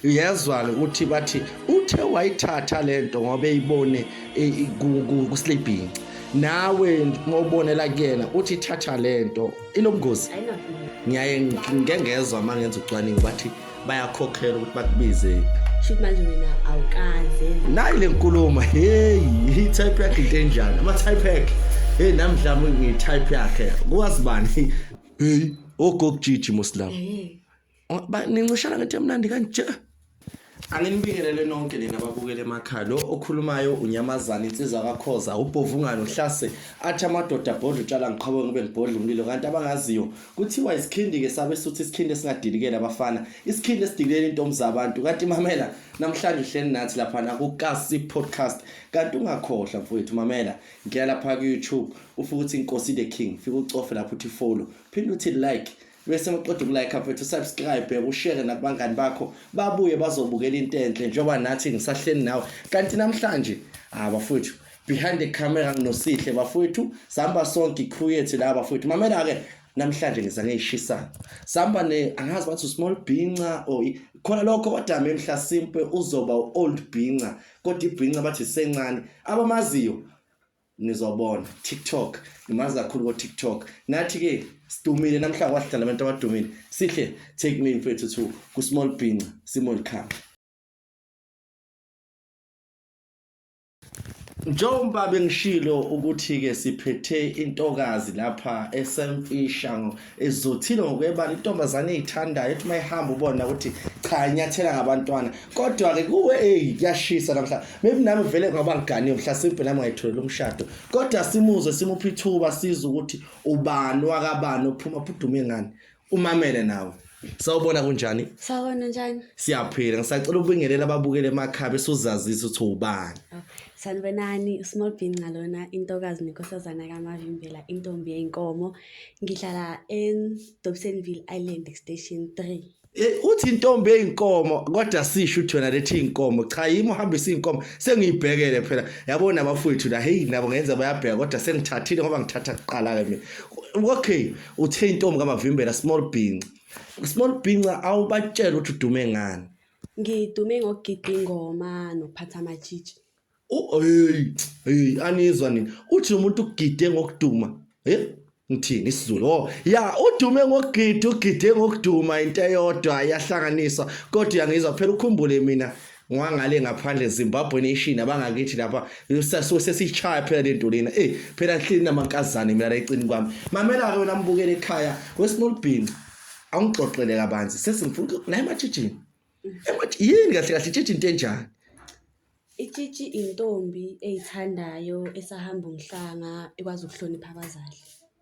uyezwa ukuthi bathi uthe wayithatha lento ngoba eyibone ku sleeping nawe ngobonela kuyena uthi thatha lento inobungozi. Ngiyaye ngengezwe mangenza ucwaningo bathi bayakhokhela ukuthi bakubize shoot manje wena awukaze nayi lenkulumo hey i-type yakhe into enjani ama-type yakhe hey namhlanje ngiyi-type yakhe kuwazibani hey ogogijiji Muslim nincoshana ngento emnandi kanje. Anginibingelele nonke lena ababukele emakhaya lo okhulumayo unyamazana insizwa kaKhoza ubhovungano uhlase athi amadoda bhodla utshala ngiqhawe ngibe ngibhodla umlilo kanti abangaziyo kuthiwa isikhindi ke sabe suthi isikhindi esingadidikela abafana isikhindi esidikela intombi zabantu kanti mamela namhlanje uhleli nathi lapha na ku Kasi podcast kanti ungakhohlwa mfowethu mamela ngiya lapha ku YouTube ufika uthi Nkosi the King fika ucofe lapha uthi follow phinde uthi like bese maqeda ukulike mfethu subscribe ushare nabangani bakho babuye bazobukela into enhle njengoba nathi ngisahleni nawe kanti namhlanje bafowethu behind the camera nginosihle bafowethu sihamba sonke create la bafowethu mamela ke namhlanje ngiza ngeyishisa sihamba angazi bathi small binca khona lokho kodwa mhla simple uzoba old binca kodwa ibhinca bathi sencane abamaziyo nizobona TikTok imazi kakhulu ko TikTok nathi ke sidumile namhlanje wahlala abantu abadumile sihle take me mfethu to ku small binca small camp Njomba bengishilo ukuthi ke siphethe intokazi lapha esemfisha ezothile ngokwebala intombazane ezithandayo ethi mayihamba ubona ukuthi cha inyathela ngabantwana kodwa ke kuwe kuyashisa namhlanje maybe nami vele ngoba ngigani mhlasimpe nami ngayitholela umshado kodwa simuzwe simuphi ithuba siza ukuthi ubani wakabani ophuma phudume ngani umamele nawe sawubona kunjani sawona njani siyaphila ngisacela ubingelela ababukele emakhaya besuzazisa ukuthi ubani sanibonani small binca lona intokazi nenkosazana kaMavimbela intombi yenkomo ngihlala Dobsonville Island Station 3 uthi intombi eyinkomo kodwa sisho uthi wena lethi inkomo cha yimi uhambisa inkomo sengiyibhekele phela yabona abafowethu la hey nabo ngenza bayabheka kodwa sengithathile ngoba ngithatha kuqala ke mina okay uthe intombi kaMavimbela small binca awubatshela ukuthi udume ngani ngidume ngokugida ingoma nokuphatha amajiji hey anizwa nini uthi umuntu ugide ngokuduma ngithini isiZulu udume ngokugida ugide ngokuduma into eyodwa yahlanganiswa kodwa uyangizwa phela ukhumbule mina ngwangale ngaphandle Zimbabwe nation abangakithi lapha sesichaya phela lento lena phela hleli namankazana mina la ecini kwami mamela ke wena mbukele ekhaya wesmall binca awungixoxele kabanzi sesingifuna la emajijini yini kahle kahle ijiji into enjani ijiji intombi eyithandayo esahamba umhlanga ekwazi ukuhlonipha abazali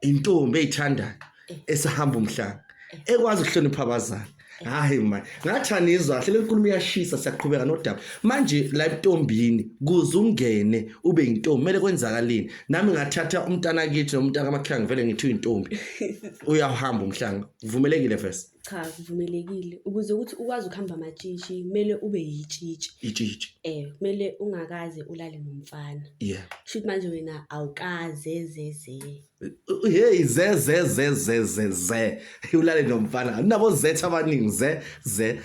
intombi eyithandayo esahamba umhlanga ekwazi ukuhlonipha abazali hayi man ngathanizwa hle lenkulumo iyashisa siyaqhubeka nodaba manje la intombini kuze ungene ube intombi kumele kwenzakalini nami ngathatha umntana kithi nomntana kaMakhaya vele ngithi uyintombi uyahamba umhlanga uvumelekile vese cha kuvumelekile ukuze ukuthi ukwazi ukuhamba amajiji kumele ube yijiji kumele ungakaze ulale nomfana shoot manje wena awukaze hey ze ulale nomfana nabo zetha abaningi ze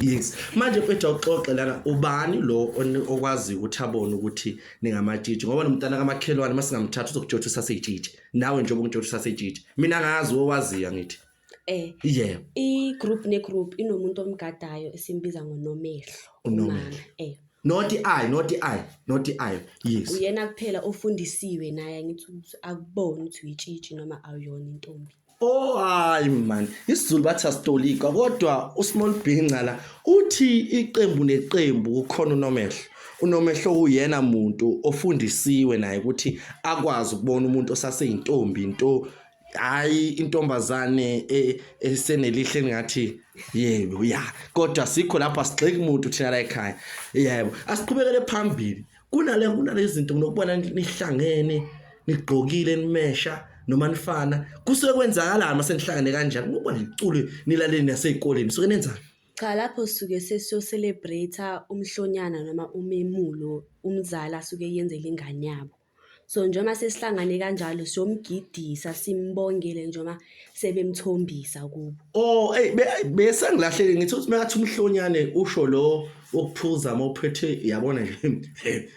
yes manje mfethu uxoxe lana ubani lo okwazi ukuthi abone ukuthi ningamajiji ngoba nomntana kaMakhelwane masingamthatha uzokujothisa sasejiji nawe njengoba unjothisa sasejiji mina ngazi owaziya ngithi i-group ne-group inomuntu omgadayo esimbiza ngoNomehlo umama not I yes uyena kuphela ofundisiwe naye ngithi akubona ukuthi uyitshiji noma awuyona intombi hayi man isiZulu bathi asitolika kodwa usmall binca la uthi iqembu neqembu ukhona uNomehlo uyena umuntu ofundisiwe naye ukuthi akwazi ukubona umuntu osaseyintombi into hayi intombazane esenelihle ngathi yebo kodwa sikho lapha sigxeka umuntu thina la ekhaya yebo asiqhubekele phambili kunalezi zinto nokubona nihlangene nigqokile nimesha noma nifana kusuke kwenzakalana mase nihlangane kanjani ngoba nicule nilaleni nasezikoleni suke nenzani cha lapho suke sesiyo celebrate umhlonyana noma umemulo umzala suke yenzele ingane yabo So njengoba sesihlangane kanjalo siyomgidisa simbongele njengoba sebemthombisa kubo. Bese ngilahlele ngithi uthi makathi umhlonyane usho lo okuphuza mawuphethe yabona nje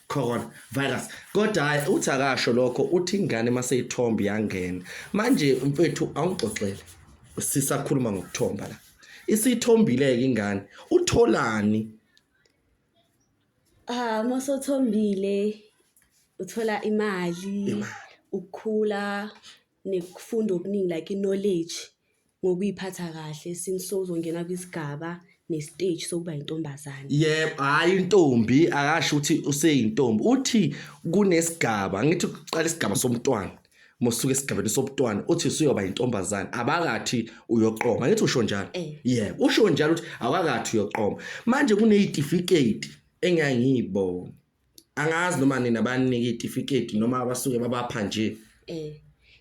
corona virus. Kodwa hayi uthi akasho lokho, uthi ingane maseyithomba yangena. Manje mfethu awungixoxele. Sisakhuluma ngokuthomba la. Isithombile ke ingane. Utholani? Masothombile uthola imali, ukukhula nekufunda okuningi like knowledge ngokuyiphatha kahle since sozongena kwisigaba nestage sokuba intombazane. Yebo, hayi intombi akasho ukuthi useyintombi. Uthi kunesigaba, ngithi uqala isigaba somntwana. Mosuke esigabeni sobantwana uthi usuyoba intombazane abakathi uyoqoma. Ngithi usho njalo. Yebo, usho njalo uthi awakathi uyoqoma. Manje kune-certificate engiyangiyibona. Angazi noma nina banika i-certificate noma abasuke babapha nje.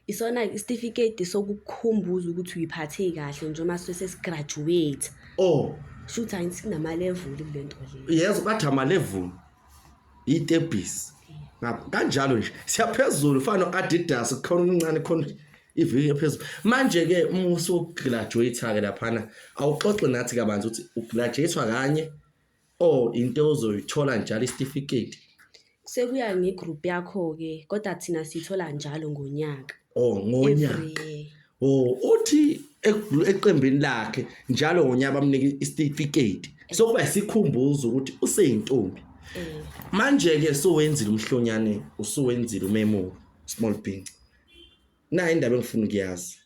Isona i-certificate sokukhumbuza ukuthi uyiphathe kahle njengoba sesigraduate. Shoot angithi kunama level kule nto le. Yes, bathi ama level. Itebhisi. Kanjalo nje siyaphezulu fana no-Adidas kukhona uncane khona iviki ephezulu. Manje ke usugraduate ke laphana awuxoxe nathi kabanzi ukuthi ugraduate kanye into ozoyithola njalo i-certificate. Sekuya ngegroup yakho ke kodwa thina sithola njalo ngonyaka. Ngonyaka. Uthi eqembini lakhe njalo ngonyaka bamnika i-certificate sokuba isikhumbuzo ukuthi useyintombi. Manje ke sowenzile umhlonyane usuwenzile umemo small being. Na indaba engifuna ukuyazi.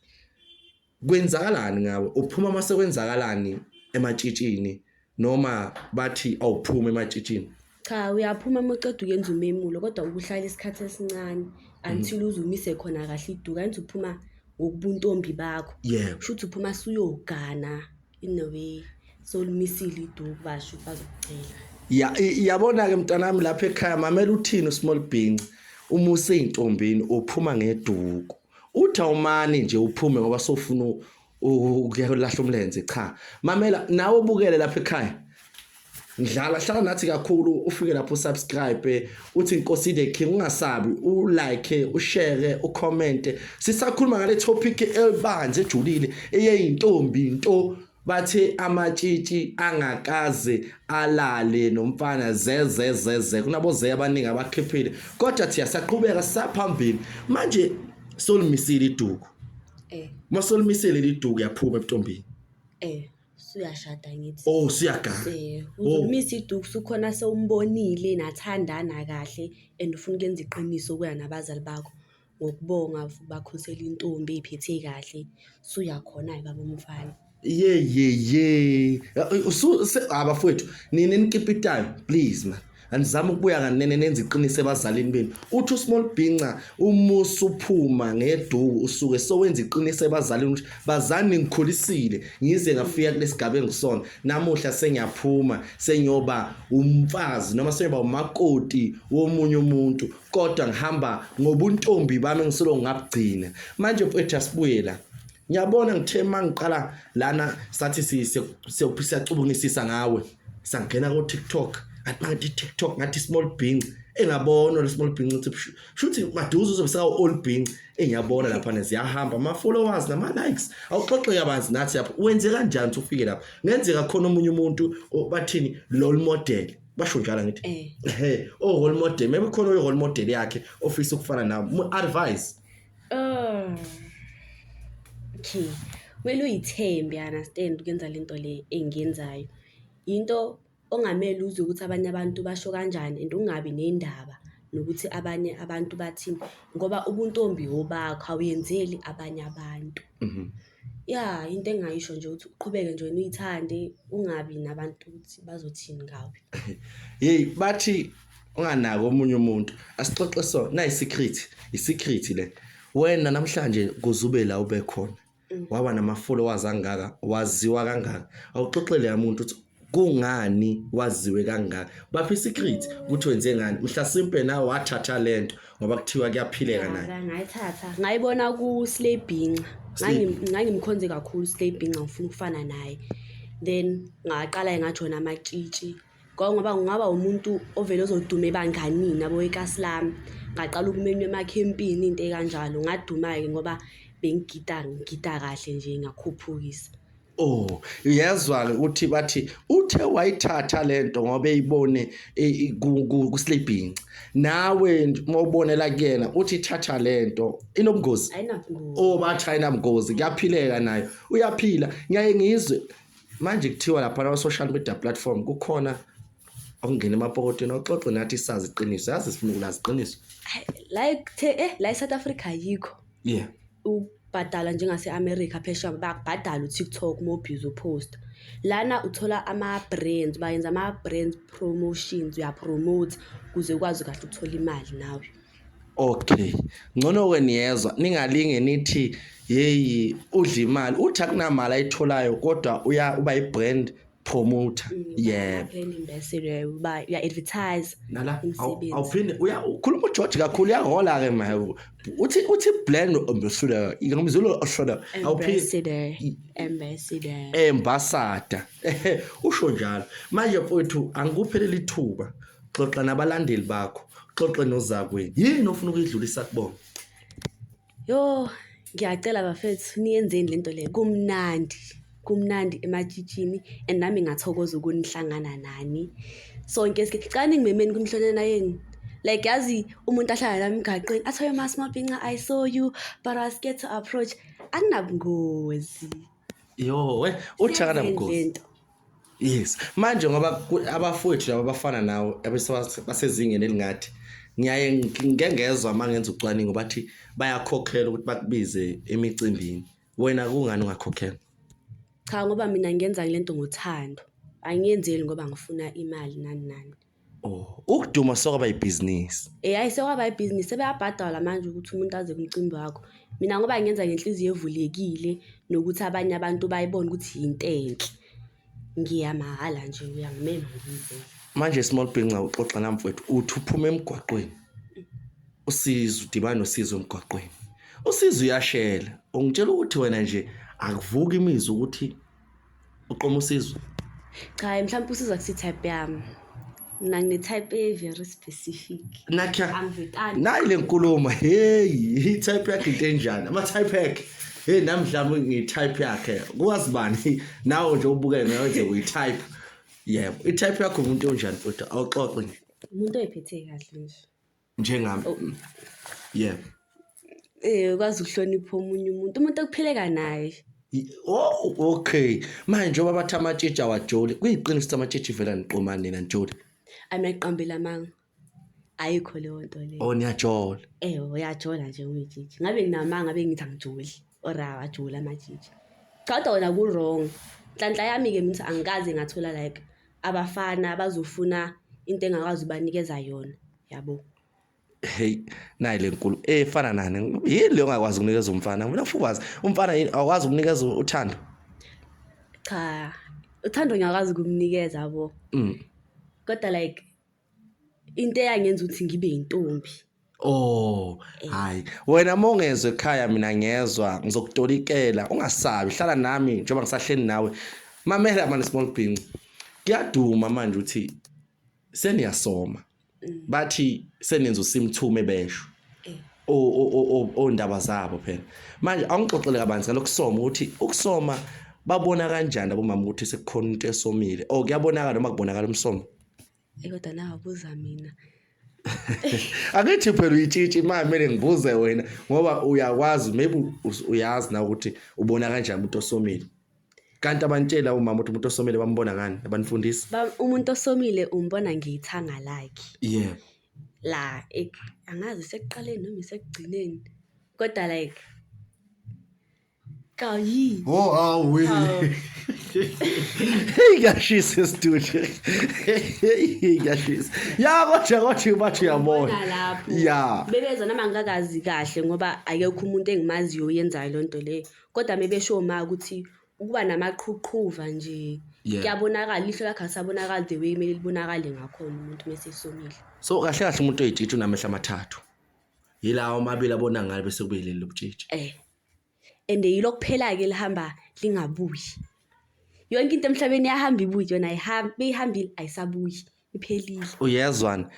Kwenzakalani ngawe? Uphuma mase kwenzakalani ematshitshini noma bathi awuphuma ematshitshini? Cha, uyaphuma maqeda uyenza umemulo kodwa ukuhlala isikhathi esincane until uzumise khona kahle iduka enze uphuma ngokubuntombi bakho. Shuthi uphuma suyogana in a way so lumisile iduka basho bazokucela. Yabona ke mntanami lapha ekhaya mamela uthini usmall being uma useyintombini uphuma ngeduku. Uthi awumani nje uphume ngoba sofuna ukuyolahla umlenze cha. Mamela nawe ubukele lapha ekhaya. Hlala nathi kakhulu ufike lapho subscribe uthi Nkosi the King ungasabi ulike ushare ucomment. Sisakhuluma ngale topic ebanzi ejulile eyintombi into bathe amatshitshi angakaze alale nomfana zeze kunaboze abaningi abakhiphile kodwa thi yasaqhubeka sisaphambili manje solimisile iduku masolimisile iduku yaphuma ebuntombini suyashada ngithi siyagana uzumisa iduku sukhona sewumbonile nathandana kahle and ufuna ukwenza iqiniso kuya nabazali bakho ngokubonga bakhosela intombi iphethe kahle suyakhona baba umfana. Abafowethu nini nikhipha itime please man anizama ukubuya kanene nenze iqiniso ebazalini benu. Uthi usmall binca umusa uphuma ngeduku usuke sowenza iqiniso ebazalini ukuthi bazani ngikholisile ngize ngafika kulesigaba engisona namuhla sengiyaphuma sengiyoba umfazi noma sengiyoba umakoti womunye umuntu kodwa ngihamba ngobuntombi bami ngisolo ngabugcina. Manje mfethu asibuyela ngiyabona ngithe mangiqala lana sathi siyacubungisisa ngawe sangena ku TikTok ngathi TikTok ngathi small being engabona lo small being ukuthi shuthi maduze uzobisa all being engiyabona lapha neziyahamba ama followers nama likes awuxoxe yabanzi nathi lapha wenze kanjani ufike lapha ngenzeka khona omunye umuntu bathini role model basho njalo ngithi role model maybe khona role model yakhe ofisa ukufana nawe advice okay wena uyithembe understand ukwenza lento le engiyenzayo into ongamela uze ukuthi abanye abantu basho kanjani and ungabi nendaba nokuthi abanye abantu bathini ngoba ubuntombi obakho awuyenzeli abanye abantu. Into engayisho nje ukuthi uqhubeke nje uyithande ungabi nabantu ukuthi bazothini ngawe. Bathi unganako omunye umuntu asixoxe so na i-secret le wena namhlanje kuzube la ube khona waba nama followers angaka waziwa kangaka awuxoxele umuntu ukuthi kungani waziwe kangaka baphi secret ukuthi wenze ngani mhlasimpe nawe wathatha lento ngoba kuthiwa kuyaphileka naye. Ngayithatha ngayibona ku Slabinga ngangimkhonze kakhulu Slabinga ngifuna ukufana naye then ngaqala ngajona amatshitshi ngoba ngaba umuntu ovele ozodume banganini abo eKaslami ngaqala ukumenywa emakhempini into ekanjalo ngaduma-ke ngoba ngigida kahle nje ngakhuphukisa. Oh, uyezwa-ke ukuthi bathi uthe wayithatha lento ngoba eyibone ku-Slay nawe mawubonela kuyena uthi thatha lento inobungozi. Ayinabungozi. Oh, bathi ayinabungozi kuyaphileka nayo uyaphila ngiyaye ngizwe manje kuthiwa lapha na social media platform kukhona okungena emapokotweni oxoxe nathi sazi iqiniso yazi sifuna ukulazi iqiniso la eSouth Africa yikho yeah ubhadala njengase-America phesheya bakubhadala uTikTok mobhizi upost lana uthola ama-brands bayenza ama-brands promotions uyapromote kuze ukwazi kahle ukuthola imali nawe. Okay ngcono-ke niyezwa ningalinge nithi yeyi udla imali uthi akunamali ayitholayo kodwa uba i-brand promoter yeah brand ambassador uya-advertise nala awuphinde ukhuluma uGeorge kakhulu uyahola-ke ma uthi brand ambassador ngamzulu ashada ambassador usho njalo manje mfowethu angikupheleli ithuba xoxa nabalandeli bakho xoxe nozakweni yini ofuna ukuyidlulisa kubona. Yo ngiyacela bafethu niyenzeni lento le kumnandi ematshitshini and nami ngathokoza ukunihlangana nani sonke cala ningimemeni kumhlonana yenu like yazi umuntu ahlala nami emgaqweni athoye ma-small pinca I saw you but I was scared to approach akunabungozi. Yo we uthi akanabungozi. Yes manje ngoba abafowethu laba abafana nawe basezingeni elingathi ngiyaye ngengezwa mangenza ucwaningo bathi bayakhokhela ukuthi bakubize emicimbini wena kungani ungakhokhela? Cha ngoba mina ngenza lento ngothando angiyenzeli ngoba ngifuna imali nani. Oh ukuduma sokwaba ibhizinisi. Hayi sokwaba ibhizinisi sebeyabhadala manje ukuthi umuntu aze kumcimbi wakho mina ngoba ngenza ngenhliziyo evulekile nokuthi abanye abantu bayibona ukuthi yinto enhle ngiyamahala nje uyangimema ngize. Manje small pinca uxoxa nami mfowethu uthi uphuma emgwaqweni usizo udibana nosizo emgwaqweni usizo uyashela ungitshela ukuthi wena nje akuvuka imizwa ukuthi uqoma usizo. Cha mhlawumbe usizo akusi type yami mina ngine type very specific nakha nayi lenkulumo hey i-type yakhe into enjani ama-type yakhe hey namhlanje ngi-type yakhe kwazi bani nawe nje ubukele ngawenze uyi-type yebo i-type yakho umuntu onjani futhi awuxoxe nje umuntu oyiphethe kahle nje njengami yebo ukwazi ukuhlonipha umuntu okuphileka naye. Oh okay manje njengoba bathi amatshitshi awajoli kuyiqiniso ukuthi amatshitshi vela niqomane nina njoli amiqambela manga ayikho leyo nto leyo. Oh niyajola uyajola nje uyitshitshi ngabe nginamanga ngabe ngithi angijoli ora wajola amatshitshi kodwa wona ku wrong nhlanhla yami ke mina angikaze ngathola like abafana bazofuna into engakwazi ubanikeza yona yabo. Hey nayi lenkulu efana nani yini le ongakwazi ukunikeza umfana mina futhi umfana yini awakwazi ukunikeza uthando? Cha uthando ngiyakwazi ukumnikeza yabo kodwa like into eyangenza ukuthi ngibe intombi. Oh hayi wena mongezwe ekhaya mina ngiyezwa ngizokutolikela ungasabi hlala nami njengoba ngisahleni nawe mamela manje small pinca kuyaduma manje uthi seniyasoma bathi senenza usimthume besho ondaba zabo phela manje angixoxele kabanzi ngalokusoma ukuthi ukusoma babona kanjani abomama ukuthi sekukhona into esomile kuyabonakala noma kubonakala umsomo kodwa nawe buza mina akithi phela uyitshitshi manje kumele ngibuze wena ngoba uyakwazi maybe uyazi na ukuthi ubona kanjani umuntu osomile kanti abantshela umama ukuthi umuntu osomile bambona ngani abanifundisa umuntu osomile umbona ngiyithanga lakhe yeah la angazi sekuqaleni noma isekugcineni kodwa like kayi awe hey ngiyashisa studio hey ngiyashisa ya kodwa bathi uyabona lapho ya bebeza noma ngingakazi kahle ngoba akekho umuntu engimaziyo oyenzayo lonto le kodwa mebesho ma ukuthi ukuba namaqhuqhuva nje kuyabonakala ihlo lakhe asabonakala the way kumele libonakale ngakhona umuntu mesesomile. So kahle kahle umuntu oyitshitshi unamehla amathathu yilawo amabili abona ngale bese kube leli lobutshitshi and yilo kuphela ke lihamba lingabuyi yonke into emhlabeni yahamba ibuyi yona ihambile ayisabuyi iphelile. Uyezwana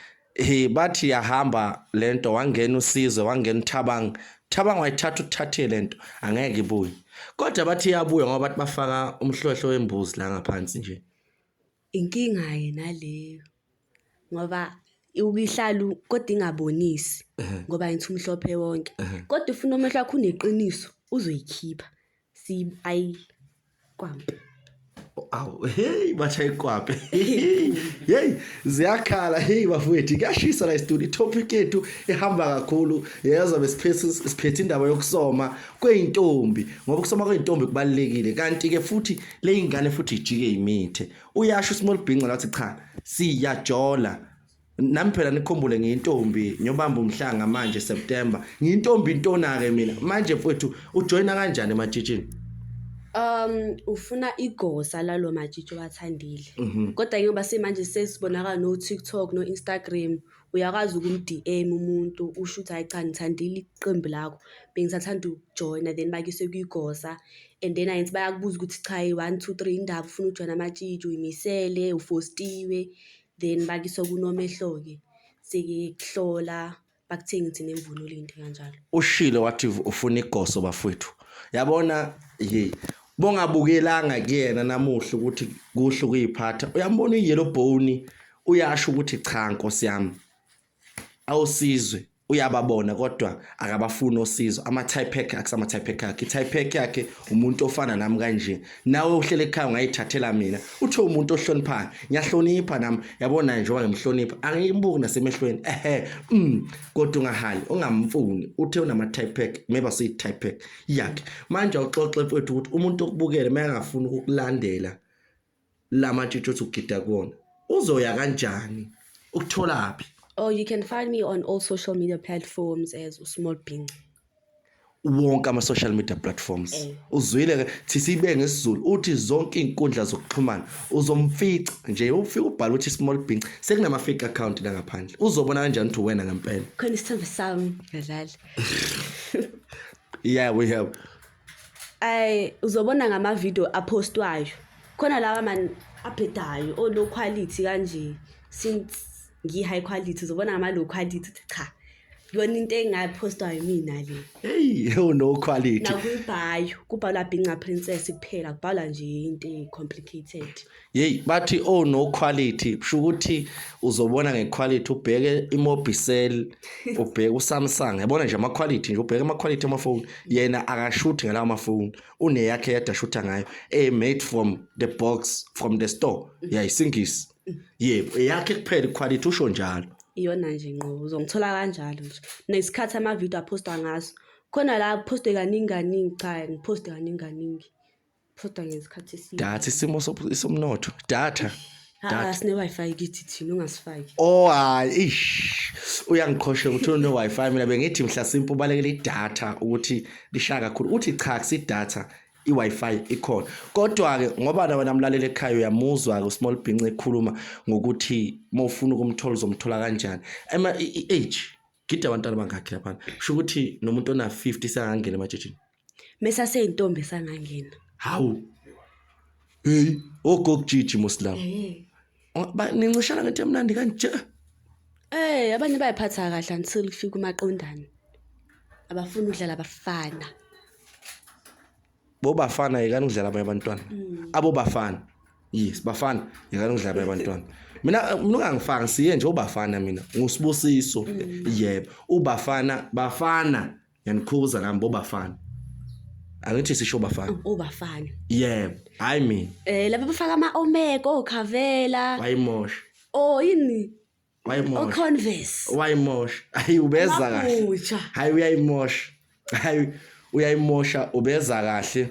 bathi yahamba lento wangena uSizwe wangena Thabang wayithatha uthathe lento angeke ibuye kodwa bathi iyabuya ngoba bathi bafaka umhlohlo wembuzi la ngaphansi nje Inkinga yena leyo ngoba ukihlalu kodwa ingabonisi ngoba ngithi umhlophe wonke kodwa ufuna umehlo wakho uneqiniso uzoyikhipha kwampa awu hey batha ikwaphe hey ziyakhala hey bafowethu kuyashisa la studio topic yethu ihamba kakhulu yaza besiphethe indaba yokusoma kweintombi ngoba ukusoma kweintombi kubalekile kanti ke futhi le ingane futhi ijike imithe uyasho uSmall Bhinqa lathi cha siyajola nami phela nikhombule ngiyintombi nyobamba umhlanga manje September ngiyintombi intona ke mina manje mfowethu ujoina kanjani ematshitshini ufuna igosa lalo majitsho bathandile kodwa ngoba semanje sesibonakala no TikTok no Instagram uyakwazi ukumDM umuntu usho ukuthi hayi cha ngithandile iqembu lakho bengisathanda ukujoina then bakise kuyigosa and then ayenzi bayakubuza ukuthi cha 1 2 3 indaba ufuna ujoina amajitsho uyimisele ufostiwe then bakise kunomehlo ke sike kuhlola bakuthenga ukuthi nemvunulo into kanjalo ushilo wathi ufuna igoso bafowethu yabona bongabukelanga kuyena namuhla ukuthi kuhle ukuyiphatha uyambona iYellow Bone uyasho ukuthi cha Nkosi yami awusizwe uyababona kodwa akabafuni osizo ama-type pack akusama-type pack yakhe i-type pack yakhe umuntu ofana nami kanje nawe uhlele ekhaya ungayithathela mina uthe umuntu ohloniphayo ngiyahlonipha nami yabona njengoba ngimhlonipha angiyimbuki nasemehlweni kodwa ungahali ungamfuni uthe unama-type pack maybe asiyi-type pack yakhe manje awuxoxe mfowethu ukuthi umuntu okubukele mayengafuni ukukulandela lamatshitshi othi ugida kuwona uzoya kanjani ukutholaphi Oh, you can find me on all social media platforms as uSmall Bhinqa. Wonke ama-social media platforms. Uzwile ke thisibe ngesizulu uthi zonke inkundla zokuxhumana uzomfica nje ufika ubhala uthi Small Bhinqa sekunama fake account la ngaphandle. Uzobona kanjani ukuthi wena ngempela? Khona isithombe sami ngadlala. Yeah, we have. Uzobona ngama video apostwayo. Khona lawa man aphedayo o low quality kanje since ngi-high quality uzobona ngama-low quality cha yona into engapostwayo mina le hey no quality nakubhayo kubhalwa Bhinqa Princess kuphela kubhalwa nje into complicated bathi no quality kusho ukuthi uzobona ngequality ubheke iMobicel ubheke uSamsung yabona nje ama-quality nje ubheke ama-quality amafoni yena akashuthi ngalawo amafoni uneyakhe yedwa shutha ngayo made from the box from the store isingisi yebo yakhe kuphela iquality usho njalo iyona nje ngqo uzongithola kanjalo nje nesikhathi ama video apostwa ngaso khona la poste kaningi cha ngiposte kaningi posta ngesikhathi data isimo somnotho data sine Wi-Fi kithi thina ungasifaki hayi uyangikhosha ukuthi une Wi-Fi mina bengithi mhla simple ubalekele idatha ukuthi lishaka kakhulu uthi cha kusi data i-Wi-Fi ikhona kodwa ke ngoba nawe namlalela ekhaya uyamuzwa ke uSmall Bhinqa ekhuluma ngokuthi mawufuna ukumthola uzomthola kanjani age gida abantwana bangakhe lapha sho ukuthi nomuntu ona 50 sangangena ematshitshini mesa seyintombi sangangena hawu hey ogogijiji Muslim nincishana ngento emnandi kanje abanye bayiphatha kahle until kufika umaqondana abafuna udlala abafana bobafana yekani ukudlala abantwana abobafana yes bafana yekani ukudlala abantwana mina ungangifanga siye nje obafana mina ngusibusiso yebo bafana yanikhuza nami bobafana angithi sisho bafana obafana yebo I mean laba bafaka ama-omega okhavela wayimosha yini wayimosha Converse wayimosha hayi ubeza kahle hayi uyayimosha hayi uyayimosha ubeza kahle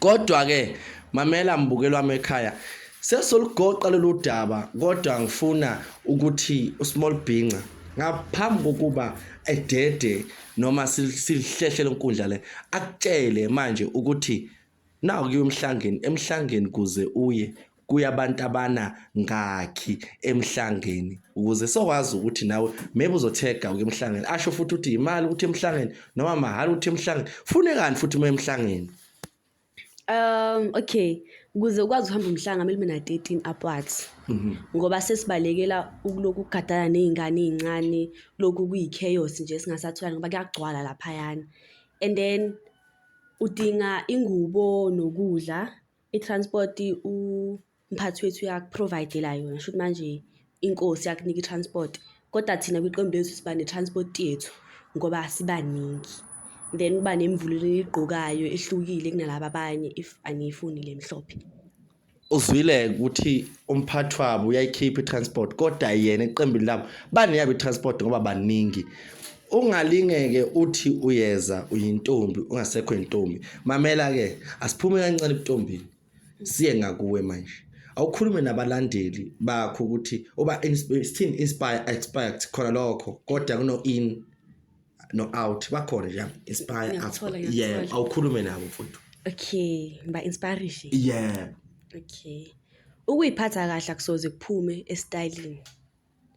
kodwa ke mamela mbukelo wami ekhaya sesoligoqa lolu daba kodwa ngifuna ukuthi uSmall Bhinqa ngaphambi kokuba edede noma silihlehle lenkundla le akutshele manje ukuthi nawu kuyo emhlangeni kuze uye kuyabantu abana ngakhi emhlangeni ukuze sokwazi ukuthi nawe maybe uzothega ukemhlangeni asho futhi uthi imali ukuthi emhlangeni noma mahali ukuthi emhlangeni fune kanti futhi emhlangeni okay ukuze ukwazi ukuhamba umhlanga kumele ube na 13 upwards ngoba sesibalekela ukuloku ukugadana nezingane ezincane lokhu kuyi-chaos nje singasatholani ngoba kuyagcwala laphayana. And then udinga ingubo nokudla, i-transport umphathi wethu uyakuprovayidela yona, shuthi manje inkosi yakunika i-transport kodwa thina kwiqembu lethu siba ne-transport yethu ngoba sibaningi. Then kuba nemvunulo eniyigqokayo ehlukile kunalaba abanye if aniyifuni le mhlophe. Uzwile ukuthi umphathi wabo uyayikhipha i-transport kodwa yena eqembini labo baneyabo i-transport ngoba baningi. Ungalingeke uthi uyeza uyintombi ungasekho intombi. Mamela ke asiphume kancane ebuntombini siye ngakuwe manje. Awukhulume nabalandeli bakho ukuthi oba expect khona lokho kodwa kuno in no out bakhona nje inspire yeah awukhulume nabo mfowethu. Okay, ba inspiration. Yeah. Okay. Ukuyiphatha kahle akusoze kuphume estylini.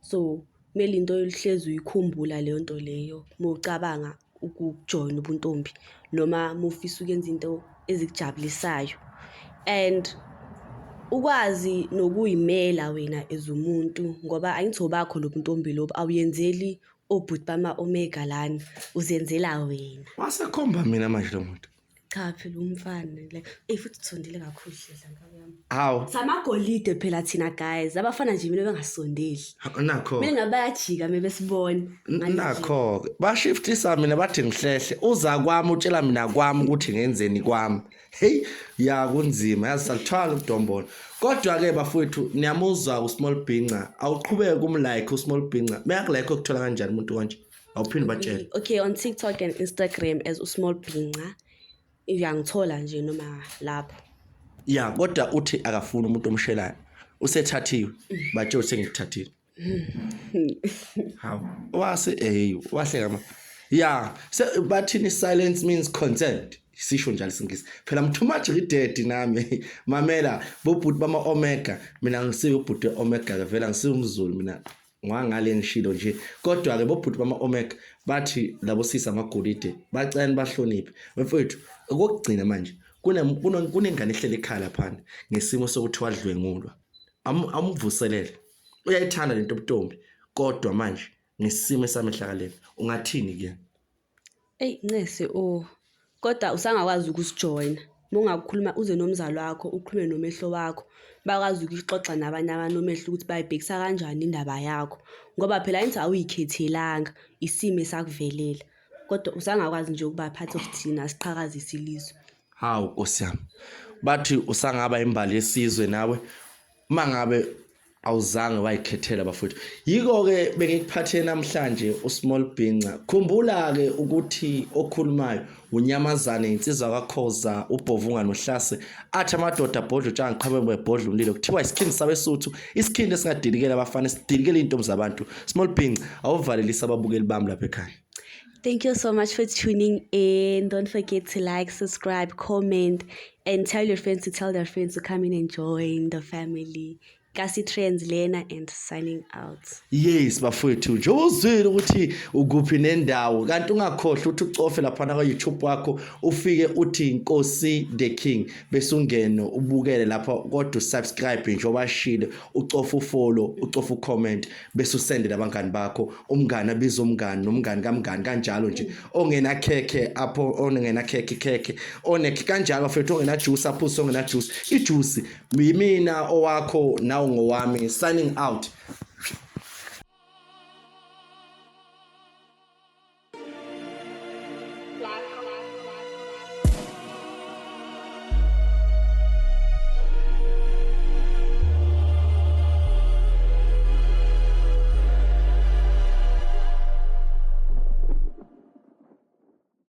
So kumele into elihlezi uyikhumbula leyo nto leyo mawucabanga ukujoin ubuntombi noma mufisa ukwenza into ezikujabulisayo. And ukwazi nokuyimela wena ezumuntu ngoba ayithobakho lobuntombi lobo awuyenzeli obhuti bama Omega lana uzenzela wena. Wasekhomba mina manje lo muntu. Cha phela umfana like futhi uthondile kakhulu hledla ngaka yami. Hawu. Samagolide phela thina guys abafana nje mina bengasondeli. Nakho. Mina ngabayajika mebesibona. Nakho bashiftisa mina bathi ngihlehle uza kwami utshela mina kwami ukuthi ngenzeni kwami. Hey ya kunzima yasalithwala uDombolo. Kodwa ke bafowethu niyamuzwa uSmall Bhinca awuqhubeke kumlike uSmall Bhinca. Meyakulike ukuthola kanjani umuntu kanje? Awuphindi batshela. Okay, on TikTok and Instagram as uSmall Bhinca. Uyangithola nje noma lapho. Yeah, kodwa uthi akafuna umuntu omshelayo. Usethathiwe. Batsho sengithathile. Hawu. Wase wahle ngama. Yeah, bathini silence means consent. Sisho njalo isingisi. Phela too much dead nami. Mamela bobhuti bama Omega. Mina ngisiwe ubhuti Omega ke vela ngisiwe umZulu mina. Ngwangale ngishilo nje. Kodwa ke bobhuti bama Omega bathi labo sisa amagolide. Bacela bahloniphe. Mfowethu okugcina manje kunengane ehlele ekhaya lapha ngesimo sokuthi wadlwengulwa. Amvuselele. Uyayithanda lento obuntombi kodwa manje ngesimo esamehlakaleni. Ungathini ke? Ncese kodwa usangakwazi ukusijoina. Mungakukhuluma uze nomzalo wakho ukhulume nomehlo wakho. Bakwazi ukuxoxa nabanye abantu nomehlo ukuthi bayibhekisa kanjani indaba yakho. Ngoba phela into awuyikhethelanga isimo esakuvelela. Kodwa usangakwazi nje ukuba part of thina siqhakazisa ilizwe. Hawu Nkosi yami. Bathi usangaba imbali yesizwe nawe mangabe awuzange wayikhethela bafowethu. Yiko ke bengikuphathe namhlanje uSmall Bhinca. Khumbula ke ukuthi okhulumayo unyamazane insizwa kaKhoza uBhovunga noHlase athi amadoda abhodla utshanga qhabembe ebhodla umlilo kuthiwa isikhindi sabesuthu isikhindi esingadidikela abafana sididikela intombi zabantu. Small Bhinca awuvalelisa ababukeli bami lapha ekhaya. Thank you so much for tuning in. Don't forget to like, subscribe, comment, and tell your friends to tell their friends to come in and join the family. Kasi Trends Lena and signing out. Yes bafowethu njozwile ukuthi ukuphi nendawo kanti ungakhohle uthi ucofe lapha na YouTube wakho ufike uthi Inkosi the King bese ungene ubukele lapha kodwa subscribe nje obashile ucofe ufollow ucofe ucomment bese usendela abangani bakho umngane abiza umngane nomngane kamngane kanjalo nje ongena khekhe apho ongena khekhe oneke kanjalo bafowethu ongena juice apho ongena juice ijuice mina owakho na ngowami signing out.